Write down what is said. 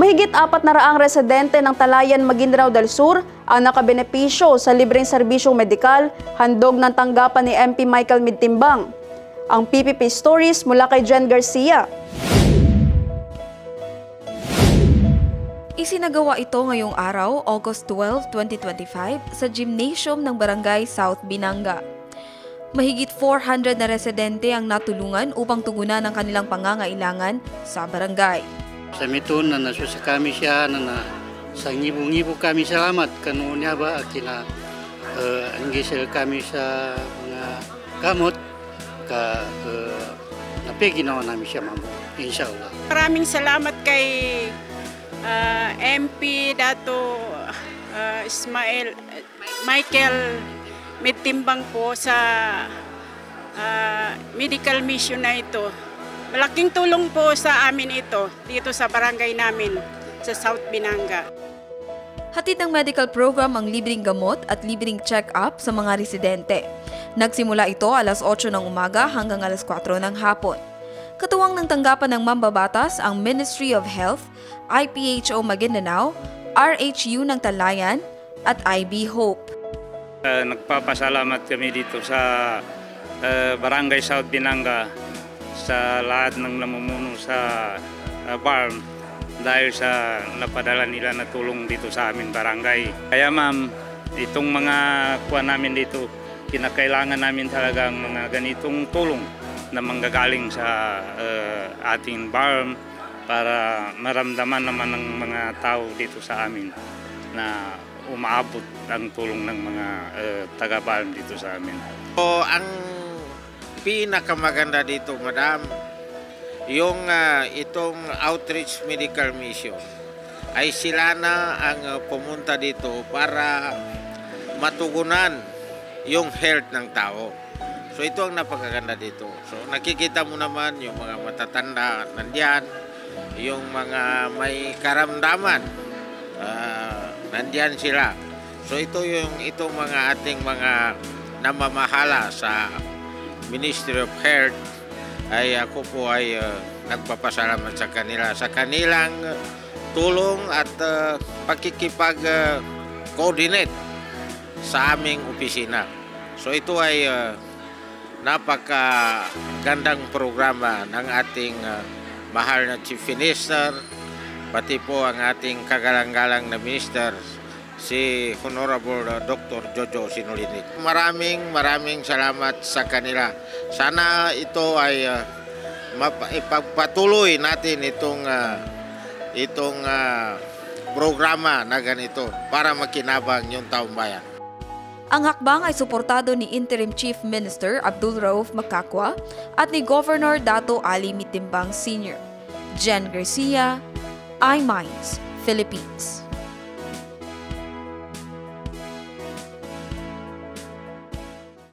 Mahigit 400 residente ng Talayan, Maguindanao del Sur ang nakabenepisyo sa libreng serbisyong medikal, handog ng tanggapan ni MP Michael Midtimbang. Ang PPP Stories mula kay Jen Garcia. Isinagawa ito ngayong araw, August 12, 2025, sa gymnasium ng Barangay South Binanga. Mahigit 400 na residente ang natulungan upang tugunan ang kanilang pangangailangan sa barangay. Sa miton na nasusa kami siya na sa ngibo-ngibo kami salamat kanunya ba kina anggisel kami sa mga gamot ka napigi naman namin siya mamo insyaallah. Maraming salamat kay MP Dato Michael Midtimbang po sa medical mission na ito. Malaking tulong po sa amin ito dito sa barangay namin sa South Binanga. Hatid ng medical program ang libreng gamot at libreng check-up sa mga residente. Nagsimula ito alas 8 ng umaga hanggang alas 4 ng hapon. Katuwang ng tanggapan ng mambabatas ang Ministry of Health, IPHO Maguindanao, RHU ng Talayan at IB Hope. Nagpapasalamat kami dito sa Barangay South Binanga sa lahat ng namumuno sa farm dahil sa napadala nila na tulong dito sa amin barangay. Kaya ma'am, itong mga kuha namin dito, kinakailangan namin talagang mga ganitong tulong na manggagaling sa ating farm para maramdaman naman ng mga tao dito sa amin na umaabot ang tulong ng mga taga-farm dito sa amin. So, ang pinakamaganda dito, madam, yung itong outreach medical mission ay sila na ang pumunta dito para matugunan yung health ng tao. So ito ang napakaganda dito. So nakikita mo naman yung mga matatanda nandiyan, yung mga may karamdaman nandiyan sila. So itong mga ating mga namamahala sa Ministry of Health ay ako po ay nagpapasalamat sa kanila sa kanilang tulong at pakikipag-coordinate sa aming opisina. So ito ay napakagandang programa ng ating mahal na Chief Minister, pati po ang ating kagalang-galang na Minister, si Honorable Dr. Jojo Sinolinik. Maraming salamat sa kanila. Sana ito ay ipagpatuloy natin itong programa na ganito para makinabang yung taong bayan. Ang hakbang ay suportado ni Interim Chief Minister Abdul Rauf Makakwa at ni Governor Dato Ali Midtimbang Sr. Jen Garcia, iMinds, Philippines.